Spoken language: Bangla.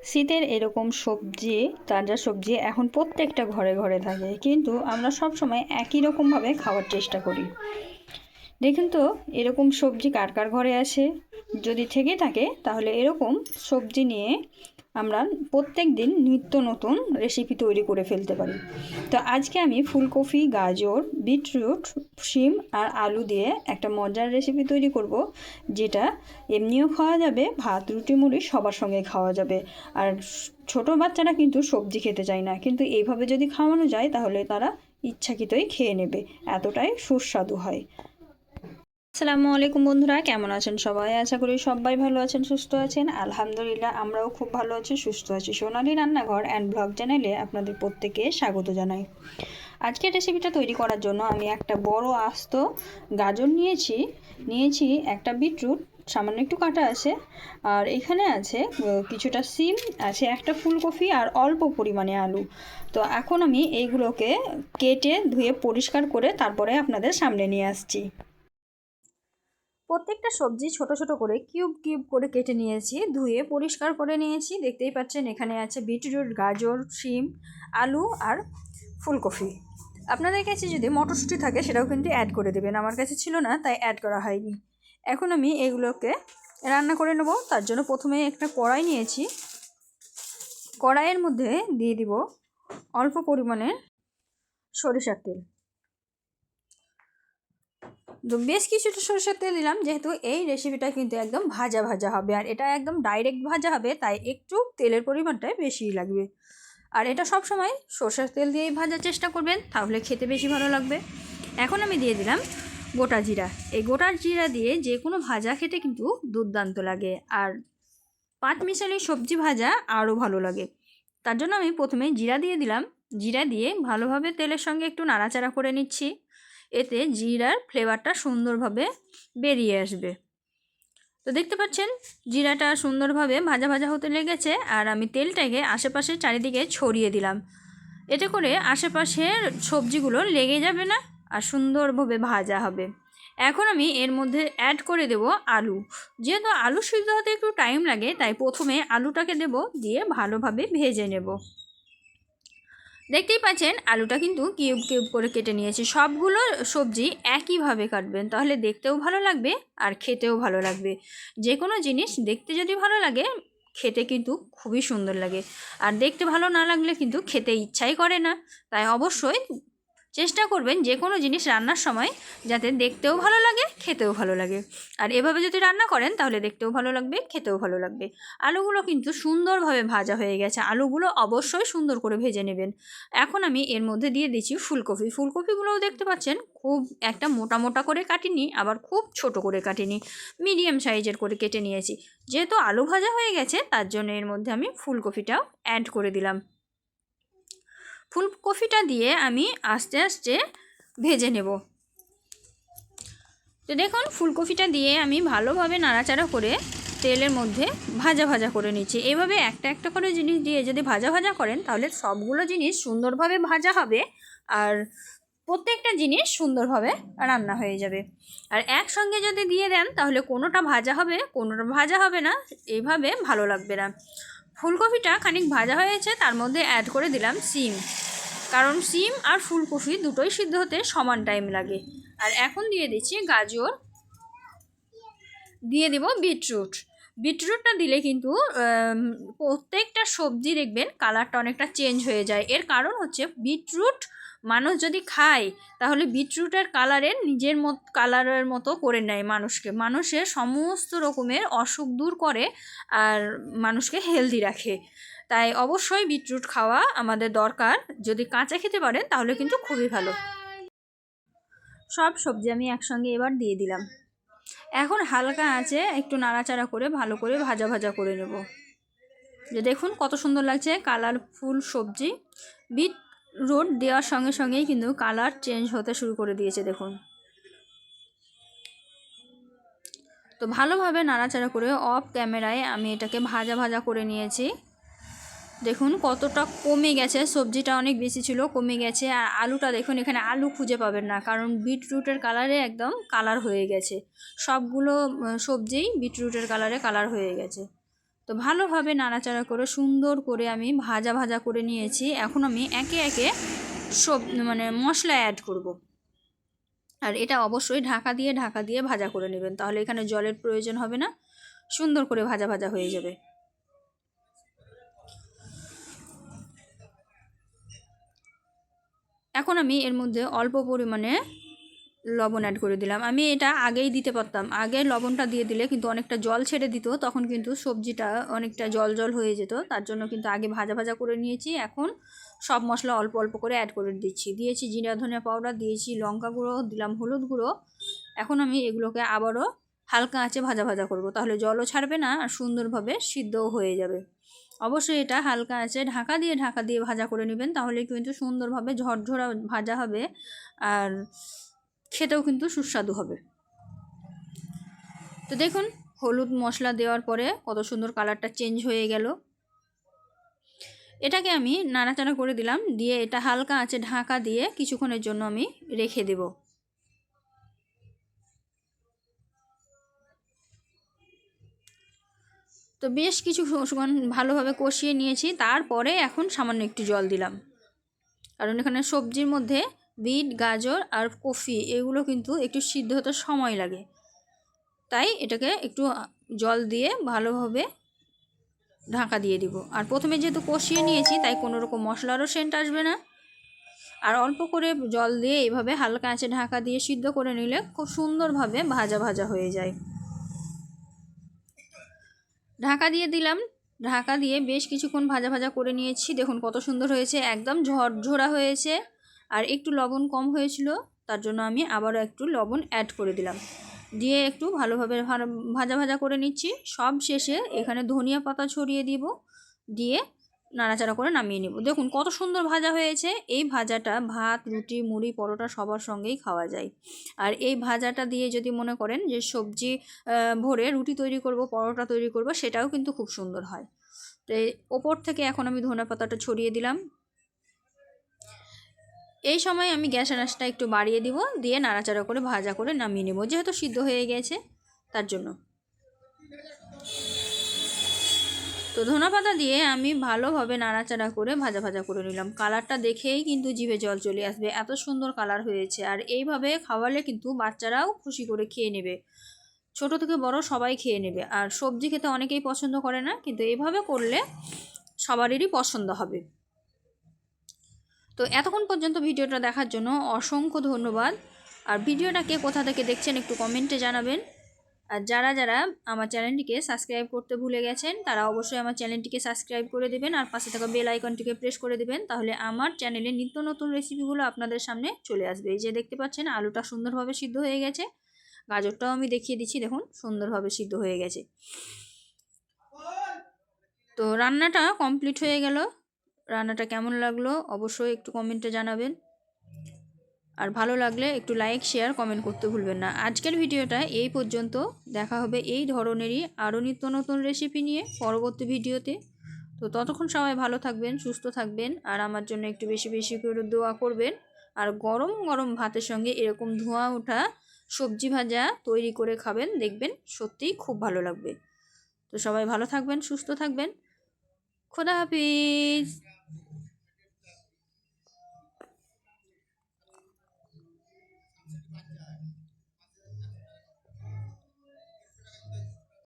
শীতের এরকম সবজি, তাজা সবজি এখন প্রত্যেকটা ঘরে ঘরে থাকে, কিন্তু আমরা সব সময় একই রকমভাবে খাওয়ার চেষ্টা করি। দেখুন তো, এরকম সবজি কার কার ঘরে আসে? যদি থেকে থাকে তাহলে এরকম সবজি নিয়ে আমরা প্রত্যেক দিন নিত্য নতুন রেসিপি তৈরি করে ফেলতে পারি। তো আজকে আমি ফুলকপি, গাজর, বিটরুট, শিম আর আলু দিয়ে একটা মজার রেসিপি তৈরি করব, যেটা এমনিও খাওয়া যাবে, ভাত, রুটি, মুড়ি সবার সঙ্গে খাওয়া যাবে। আর ছোট বাচ্চারা কিন্তু সবজি খেতে চায় না, কিন্তু এইভাবে যদি খাওয়ানো যায় তাহলে তারা ইচ্ছাকৃতই খেয়ে নেবে, এতটাই সুস্বাদু হয়। আসসালামু আলাইকুম বন্ধুরা, কেমন আছেন সবাই? আশা করি সবাই ভালো আছেন, সুস্থ আছেন। আলহামদুলিল্লাহ, আমরাও খুব ভালো আছি, সুস্থ আছি। সোনালী রান্নাঘর অ্যান্ড ব্লগ চ্যানেলে আপনাদের প্রত্যেককে স্বাগত জানাই। আজকের রেসিপিটা তৈরি করার জন্য আমি একটা বড় আস্ত গাজর নিয়েছি একটা বিটরুট, সামান্য একটু কাটা আছে, আর এখানে আছে কিছুটা সিম, আছে একটা ফুলকপি আর অল্প পরিমাণে আলু। তো এখন আমি এইগুলোকে কেটে ধুয়ে পরিষ্কার করে তারপরে আপনাদের সামনে নিয়ে আসছি। প্রত্যেকটা সবজি ছোট ছোট করে কিউব কিউব করে কেটে নিয়েছি, ধুয়ে পরিষ্কার করে নিয়েছি। দেখতেই পাচ্ছেন এখানে আছে বিটরুট, গাজর, শিম, আলু আর ফুলকপি। আপনাদের কাছে যদি মটরশুঁটি থাকে সেটাও কিন্তু অ্যাড করে দেবেন, আমার কাছে ছিল না তাই অ্যাড করা হয়নি। এখন আমি এগুলোকে রান্না করে নেব। তার জন্য প্রথমে একটা কড়াই নিয়েছি, কড়াইয়ের মধ্যে দিয়ে দিব অল্প পরিমাণে সরিষার তেল। তো বেশ কিছুটা সরষের তেল দিলাম, যেহেতু এই রেসিপিটা কিন্তু একদম ভাজা ভাজা হবে, আর এটা একদম ডাইরেক্ট ভাজা হবে, তাই একটু তেলের পরিমাণটাই বেশিই লাগবে। আর এটা সব সময় সরষের তেল দিয়েই ভাজার চেষ্টা করবেন, তাহলে খেতে বেশি ভালো লাগবে। এখন আমি দিয়ে দিলাম গোটা জিরা। এই গোটা জিরা দিয়ে যে কোনো ভাজা খেতে কিন্তু দুর্দান্ত লাগে, আর পাঁচ মিশালি সবজি ভাজা আরও ভালো লাগে। তার জন্য আমি প্রথমে জিরা দিয়ে দিলাম। জিরা দিয়ে ভালোভাবে তেলের সঙ্গে একটু নাড়াচাড়া করে নিচ্ছি, এতে জিরার ফ্লেভারটা সুন্দরভাবে বেরিয়ে আসবে। তো দেখতে পাচ্ছেন জিরাটা সুন্দরভাবে ভাজা ভাজা হতে লেগেছে, আর আমি তেলটাকে আশেপাশে চারিদিকে ছড়িয়ে দিলাম। এতে করে আশেপাশের সবজিগুলো লেগে যাবে না, আর সুন্দরভাবে ভাজা হবে। এখন আমি এর মধ্যে অ্যাড করে দেব আলু। যেহেতু আলু সিদ্ধ হতে একটু টাইম লাগে, তাই প্রথমে আলুটাকে দেব, দিয়ে ভালোভাবে ভেজে নেব। দেখতেই পাচ্ছেন আলুটা কিন্তু কিউব কিউব করে কেটে নিয়েছি। সবগুলো সবজি একইভাবে কাটবেন, তাহলে দেখতেও ভালো লাগবে আর খেতেও ভালো লাগবে। যে কোনো জিনিস দেখতে যদি ভালো লাগে, খেতে কিন্তু খুবই সুন্দর লাগে। আর দেখতে ভালো না লাগলে কিন্তু খেতে ইচ্ছাই করে না। তাই অবশ্যই চেষ্টা করবেন যে কোনো জিনিস রান্নার সময় যাতে দেখতেও ভালো লাগে, খেতেও ভালো লাগে। আর এভাবে যদি রান্না করেন তাহলে দেখতেও ভালো লাগবে, খেতেও ভালো লাগবে। আলুগুলো কিন্তু সুন্দরভাবে ভাজা হয়ে গেছে, আলুগুলো অবশ্যই সুন্দর করে ভেজে নেবেন। এখন আমি এর মধ্যে দিয়ে দিচ্ছি ফুলকপি। ফুলকপিগুলোও দেখতে পাচ্ছেন খুব একটা মোটা মোটা করে কাটিনি, আবার খুব ছোট করে কাটিনি, মিডিয়াম সাইজের করে কেটে নিয়েছি। যেহেতু আলু ভাজা হয়ে গেছে, তার জন্য এর মধ্যে আমি ফুলকপিটাও অ্যাড করে দিলাম। ফুলকপিটা দিয়ে আমি আস্তে আস্তে ভেজে নেব। তো দেখুন ফুলকপিটা দিয়ে আমি ভালোভাবে নাড়াচাড়া করে তেলের মধ্যে ভাজা ভাজা করে নিচ্ছি। এভাবে একটা একটা করে জিনিস দিয়ে যদি ভাজা ভাজা করেন তাহলে সবগুলো জিনিস সুন্দরভাবে ভাজা হবে, আর প্রত্যেকটা জিনিস সুন্দরভাবে রান্না হয়ে যাবে। আর একসঙ্গে যদি দিয়ে দেন তাহলে কোনোটা ভাজা হবে, কোনোটা ভাজা হবে না, এইভাবে ভালো লাগবে না। ফুলকপিটা খানিক ভাজা হয়েছে, তার মধ্যে অ্যাড করে দিলাম সিম, কারণ সিম আর ফুলকপি দুটোই সিদ্ধ হতে সমান টাইম লাগে। আর এখন দিয়ে দিচ্ছি গাজর, দিয়ে দেব বিটরুট। বিটরুটটা দিলে কিন্তু প্রত্যেকটা সবজি দেখবেন কালারটা অনেকটা চেঞ্জ হয়ে যায়। এর কারণ হচ্ছে বিটরুট মানুষ যদি খায় তাহলে বিটরুটের কালারের নিজের কালারের মতো করে নেয় মানুষকে, মানুষের সমস্ত রকমের অসুখ দূর করে আর মানুষকে হেলদি রাখে। তাই অবশ্যই বিটরুট খাওয়া আমাদের দরকার, যদি কাঁচা খেতে পারেন তাহলে কিন্তু খুবই ভালো। সব সবজি আমি একসঙ্গে এবার দিয়ে দিলাম। এখন হালকা আঁচে একটু নাড়াচাড়া করে ভালো করে ভাজা ভাজা করে নেব। যে দেখুন কত সুন্দর লাগছে কালারফুল সবজি। বিটরুট দেওয়ার সঙ্গে সঙ্গেই কিন্তু কালার চেঞ্জ হতে শুরু করে দিয়েছে, দেখুন। তো ভালোভাবে নাড়াচাড়া করে অফ ক্যামেরায় আমি এটাকে ভাজা ভাজা করে নিয়েছি। দেখুন কতটা কমে গেছে, সবজিটা অনেক বেশি ছিল, কমে গেছে। আর আলুটা দেখুন, এখানে আলু খুঁজে পাবেন না, কারণ বিটরুটের কালারে একদম কালার হয়ে গেছে। সবগুলো সবজিই বিটরুটের কালারে কালার হয়ে গেছে। তো ভালোভাবে নাড়াচাড়া করে সুন্দর করে আমি ভাজা ভাজা করে নিয়েছি। এখন আমি একে একে সব মশলা অ্যাড করব। আর এটা অবশ্যই ঢাকা দিয়ে ভাজা করে নেবেন, তাহলে এখানে জলের প্রয়োজন হবে না, সুন্দর করে ভাজা ভাজা হয়ে যাবে। এখন আমি এর মধ্যে অল্প পরিমাণে লবণ অ্যাড করে দিলাম। আমি এটা আগেই দিতে পারতাম, আগে লবণটা দিয়ে দিলে কিন্তু অনেকটা জল ছেড়ে দিত, তখন কিন্তু সবজিটা অনেকটা জল জল হয়ে যেত। তার জন্য কিন্তু আগে ভাজা ভাজা করে নিয়েছি। এখন সব মশলা অল্প অল্প করে অ্যাড করে দিয়েছি জিরা ধনিয়া পাউডার, দিয়েছি লঙ্কা গুঁড়ো, দিলাম হলুদ গুঁড়ো। এখন আমি এগুলোকে আবারও হালকা আঁচে ভাজা ভাজা করব, তাহলে জলও ছাড়বে না আর সুন্দরভাবে সিদ্ধও হয়ে যাবে। অবশ্যই এটা হালকা আঁচে ঢাকা দিয়ে ভাজা করে নেবেন, তাহলে কিন্তু সুন্দরভাবে ঝরঝরা ভাজা হবে আর খেতেও কিন্তু সুস্বাদু হবে। তো দেখুন হলুদ মশলা দেওয়ার পরে কত সুন্দর কালারটা চেঞ্জ হয়ে গেল। এটাকে আমি নাড়াচাড়া করে দিলাম, দিয়ে এটা হালকা আঁচে ঢাকা দিয়ে কিছুক্ষণের জন্য আমি রেখে দেব। তো বেশ কিছুক্ষণ ভালোভাবে কষিয়ে নিয়েছি, তারপরে এখন সামান্য একটু জল দিলাম, কারণ এখানে সবজির মধ্যে বিট গাজর আর কফি এগুলো কিন্তু একটু সিদ্ধ হতে সময় লাগে, তাই এটাকে একটু জল দিয়ে ভালোভাবে ঢাকা দিয়ে দিব। আর প্রথমে যেহেতু কষিয়ে নিয়েছি তাই কোনো রকম মশলারও সেন্ট আসবে না। আর অল্প করে জল দিয়ে এইভাবে হালকা আঁচে ঢাকা দিয়ে সিদ্ধ করে নিলে খুব সুন্দরভাবে ভাজা ভাজা হয়ে যায়। ঢাকা দিয়ে দিলাম, ঢাকা দিয়ে বেশ কিছুক্ষণ ভাজা ভাজা করে নিয়েছি। দেখুন কত সুন্দর হয়েছে, একদম ঝরঝরা হয়েছে। আর একটু লবণ কম হয়েছিল, তার জন্য আমি আবারও একটু লবণ অ্যাড করে দিলাম, দিয়ে একটু ভালোভাবে ভাজা ভাজা করে নিচ্ছি। সব শেষে এখানে ধনিয়া পাতা ছড়িয়ে দিব, দিয়ে নাড়াচাড়া করে নামিয়ে নেব। দেখুন কত সুন্দর ভাজা হয়েছে। এই ভাজাটা ভাত, রুটি, মুড়ি, পরোটা সবার সঙ্গেই খাওয়া যায়। আর এই ভাজাটা দিয়ে যদি মনে করেন যে সবজি ভরে রুটি তৈরি করব, পরোটা তৈরি করব, সেটাও কিন্তু খুব সুন্দর হয়। তো ওপর থেকে এখন আমি ধনিয়া পাতাটা ছড়িয়ে দিলাম। এই সময় আমি গ্যাসের আঁচটা একটু বাড়িয়ে দিব, দিয়ে নাড়াচাড়া করে ভাজা করে নামিয়ে নেব, যেহেতু সিদ্ধ হয়ে গেছে তার জন্য। তো ধনেপাতা দিয়ে আমি ভালোভাবে নাড়াচাড়া করে ভাজা ভাজা করে নিলাম। কালারটা দেখেই কিন্তু জিভে জল চলে আসবে, এত সুন্দর কালার হয়েছে। আর এইভাবে খাওয়ালে কিন্তু বাচ্চারাও খুশি করে খেয়ে নেবে, ছোট থেকে বড় সবাই খেয়ে নেবে। আর সবজি খেতে অনেকেই পছন্দ করে না, কিন্তু এইভাবে করলে সবারই পছন্দ হবে। তো এতক্ষণ পর্যন্ত ভিডিওটা দেখার জন্য অসংখ্য ধন্যবাদ। আর ভিডিওটা কে কোথা থেকে দেখছেন একটু কমেন্টে জানাবেন। আর যারা যারা আমার চ্যানেলটিকে সাবস্ক্রাইব করতে ভুলে গেছেন তারা অবশ্যই আমার চ্যানেলটিকে সাবস্ক্রাইব করে দেবেন আর পাশে থাকা বেল আইকনটিকে প্রেস করে দেবেন, তাহলে আমার চ্যানেলে নিত্য নতুন রেসিপিগুলো আপনাদের সামনে চলে আসবে। এই যে দেখতে পাচ্ছেন আলুটা সুন্দরভাবে সিদ্ধ হয়ে গেছে, গাজরটাও আমি দেখিয়ে দিচ্ছি, দেখুন সুন্দরভাবে সিদ্ধ হয়ে গেছে। তো রান্নাটা কমপ্লিট হয়ে গেল। রান্নাটা কেমন লাগলো অবশ্যই একটু কমেন্টে জানাবেন। আর ভালো লাগলে একটু লাইক শেয়ার কমেন্ট করতে ভুলবেন না। আজকের ভিডিওটা এই পর্যন্ত, দেখা হবে এই ধরনেরই আরও নিত্য নতুন রেসিপি নিয়ে পরবর্তী ভিডিওতে। তো ততক্ষণ সবাই ভালো থাকবেন, সুস্থ থাকবেন, আর আমার জন্য একটু বেশি বেশি করে দোয়া করবেন। আর গরম গরম ভাতের সঙ্গে এরকম ধোঁয়া ওঠা সবজি ভাজা তৈরি করে খাবেন, দেখবেন সত্যিই খুব ভালো লাগবে। তো সবাই ভালো থাকবেন, সুস্থ থাকবেন, খোদা হাফিজ।